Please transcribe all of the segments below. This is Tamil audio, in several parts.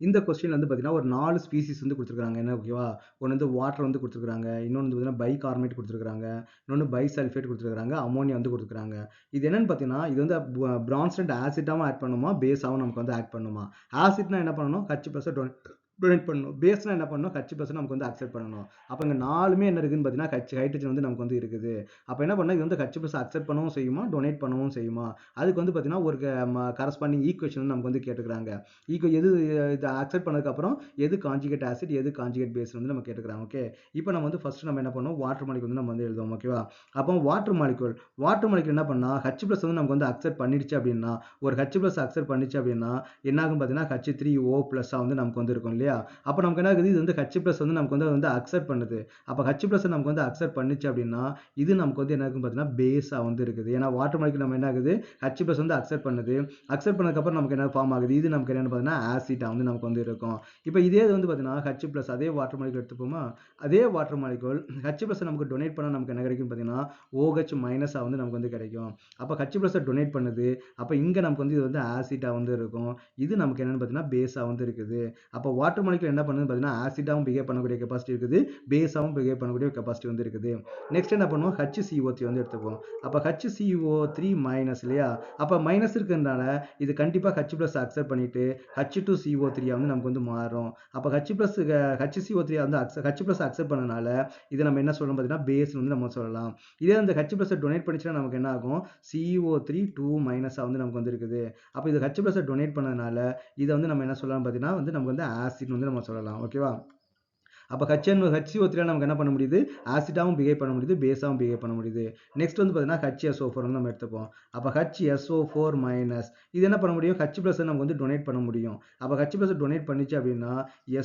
இந்த கொஸ்டின் வந்து பார்த்தீங்கன்னா ஒரு 4 ஸ்பீசிஸ் வந்து கொடுத்துருக்காங்க. என்ன ஓகேவா? ஒன்று வந்து வாட்டர் வந்து கொடுத்துருக்காங்க, இன்னொன்று வந்து பார்த்தீங்கன்னா பைகார்பனேட் கொடுத்துருக்காங்க, இன்னொன்று பைசல்ஃபேட் கொடுத்துருக்காங்க, அமோனியா வந்து கொடுத்துருக்காங்க. இது என்னன்னு பார்த்தீங்கன்னா இது வந்து பிரான்ஸ் அண்ட் ஆசிட்டாகவும் ஆட் பண்ணுமா, பேஸாகவும் நமக்கு வந்து ஆட் பண்ணுமா? ஆசிட்னா என்ன பண்ணணும்? H+ டொனேட் பண்ணணும். பேஸ்னா என்ன பண்ணணும்? H+ நமக்கு வந்து அக்செப்ட் பண்ணணும். அப்போ இங்கே 4மே என்ன இருக்குன்னு பார்த்தீங்கன்னா ஹைட்ரஜன் வந்து நமக்கு வந்து இருக்குது. அப்போ என்ன பண்ணால் இது வந்து H+ அக்செப்ட் பண்ணவும் செய்யுமா, டொனேட் பண்ணவும் செய்யுமா? அதுக்கு வந்து பார்த்தீங்கன்னா ஒரு கரஸ்பாண்டிங் ஈக்குவேஷன் நமக்கு வந்து கேட்டுக்கிறாங்க. எது இதை அக்செப்ட் பண்ணதுக்கப்புறம் எது கான்ஜுகேட் ஆசிட், எது கான்ஜுகேட் பேஸ் வந்து நம்ம கேட்டுக்கிறாங்க. ஓகே, இப்போ நம்ம வந்து ஃபர்ஸ்ட் நம்ம என்ன பண்ணோம், வாட்டர் மாலிகுல் வந்து நம்ம வந்து எழுதுவோம். ஓகேவா? அப்போ வாட்டர் மாலிகுல் என்ன பண்ணா H+ வந்து நமக்கு வந்து அக்செப்ட் பண்ணிடுச்சு அப்படின்னா, ஒரு H+ அக்செப்ட் பண்ணிச்சு அப்படின்னா என்ன ஆகும் பார்த்தீங்கன்னா H3O+ வந்து நமக்கு வந்து இருக்கும் இல்லையா? அப்போ நமக்கு என்ன ஆகுது, இது வந்து H+ வந்து நமக்கு வந்து அக்செப்ட் பண்ணுது. அப்போ H+ நமக்கு வந்து அக்செப்ட் பண்ணிச்சு அப்படின்னா இது நமக்கு வந்து என்ன இருக்கும் பார்த்தீங்கன்னா பேஸா வந்து இருக்குது. ஏன்னா வாட்டர் மாலிகுல் நம்ம என்ன ஆகுது, H+ வந்து அக்செப்ட் பண்ணுது. அக்செப்ட் பண்ணதுக்கப்புறம் நமக்கு என்ன ஃபார்ம் ஆகுது, இது நமக்கு என்னன்னு பார்த்தீங்கன்னா ஆசிட்டா வந்து நமக்கு வந்து இருக்கும். இப்போ இதே இது வந்து பார்த்தீங்கன்னா H+ அதே வாட்டர் மாலிகுல் எடுத்துப்போமா, அதே வாட்டர் மாலிகுல் H+ நமக்கு டொனேட் பண்ணால் நமக்கு என்ன கிடைக்கும் பார்த்தீங்கன்னா OH- வந்து நமக்கு வந்து கிடைக்கும். அப்போ H+ டொனேட் பண்ணுது. அப்போ இங்கே நமக்கு வந்து இது வந்து ஆசிட்டா வந்து இருக்கும். இது நமக்கு என்னன்னு பார்த்தீங்கன்னா பேஸா வந்து இருக்குது. அப்போ வாட்டர் மாலிகுல் என்ன பண்ணுதுன்னு பார்த்தீங்கன்னா ஆசிட்டாகவும் பிஹேவ் பண்ணக்கூடிய கெப்பாசிட்டி இருக்குது, பேஸாகவும் பிஹேவ் பண்ணக்கூடிய கெப்பாசிட்டி வந்து இருக்குது. நெக்ஸ்ட் என்ன பண்ணுவோம், HCO3 வந்து எடுத்துப்போம். அப்போ HCO3- இல்லையா? அப்போ மைனஸ் இருக்கிறதுனால இது கண்டிப்பாக H+ அக்செப்ட் பண்ணிட்டு H2CO3 வந்து நமக்கு வந்து மாறும். அப்போ HCO3 வந்து H+ அக்செப்ட் பண்ணனால இதை நம்ம என்ன சொல்லணும் பார்த்தீங்கன்னா பேஸ் வந்து நம்ம சொல்லலாம். இதே அந்த H+ டொனேட் பண்ணிச்சுன்னா நமக்கு என்ன ஆகும், CO3 2- வந்து நமக்கு வந்து இருக்குது. அப்போ இது H+ டொனேட் பண்ணதுனால இதை வந்து நம்ம என்ன சொல்லலாம் பார்த்தீங்கன்னா வந்து நமக்கு வந்து ஆசிட் வந்து நம்ம சொல்லலாம். ஓகேவா? அப்போ HCO3 நமக்கு என்ன பண்ண முடியுது, ஆசிட்டாகவும் பிஹேவ் பண்ண முடியுது, பேஸாகவும் பிஹேவ் பண்ண முடியுது. நெக்ஸ்ட் வந்து பார்த்தீங்கன்னா HSO4 வந்து நம்ம எடுத்துப்போம். அப்போ HSO4- இது என்ன பண்ண முடியும், H+ நமக்கு வந்து டொனேட் பண்ண முடியும். அப்போ H+ டொனேட் பண்ணிச்சு அப்படின்னா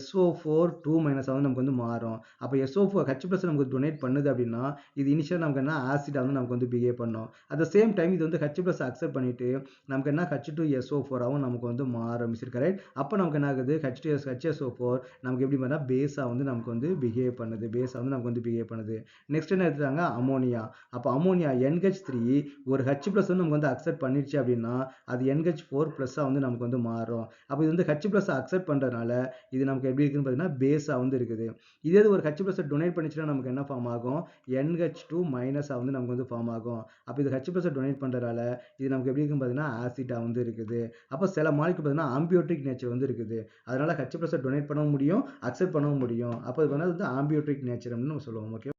SO4 2- வந்து நமக்கு வந்து மாறும். அப்போ H+ நமக்கு டொனேட் பண்ணுது அப்படின்னா இது இனிஷியல் நமக்கு என்ன ஆசிட்டா வந்து நமக்கு வந்து பிஹேவ் பண்ணும். அட் த சேம் டைம் இது வந்து H+ அக்செப்ட் பண்ணிட்டு நமக்கு என்ன H2SO4 நமக்கு வந்து மாற ஆரம்பிச்சிருக்கு. ரைட்? அப்போ நமக்கு என்ன ஆகுது, HSO4 நமக்கு எப்படி பார்த்தா பேஸா வந்து நமக்கு வந்து பிஹேவ் பண்ணுது. பேஸா வந்து நமக்கு வந்து பிஹேவ் பண்ணுது. நெக்ஸ்ட் என்ன எடுத்துட்டாங்க, அமோனியா. அப்போ அமோனியா NH3 ஒரு H+ வந்து நமக்கு வந்து அக்செப்ட் பண்ணிடுச்சு அப்படின்னா அது NH4+ வந்து நமக்கு வந்து மாறும். அப்போ இது வந்து H+ அக்செப்ட் பண்றதுனால இது நமக்கு எப்படி இருக்குன்னு பார்த்தீங்கன்னா பேஸா வந்து இருக்குது. இதே ஒரு H+ டொனேட் பண்ணிச்சுன்னா நமக்கு என்ன ஃபார்ம் ஆகும், NH2- வந்து நமக்கு வந்து ஃபார்ம் ஆகும். அப்போ இது H+ டொனேட் பண்றதுனால இது நமக்கு எப்படி இருக்குன்னு பார்த்தீங்கன்னா ஆசிட்டா வந்து இருக்குது. அப்போ சில மாலிகுல் பார்த்தீங்கன்னா ஆம்பியோட்டிக் நேச்சர் வந்து இருக்குது. அதனால H+ டொனேட் பண்ணவும் முடியும், அக்செப்ட் பண்ணவும் முடியும். அப்போ இது வந்து ஆம்பியோட்டிக் நேச்சர் நம்ம சொல்லுவோம். ஓகே.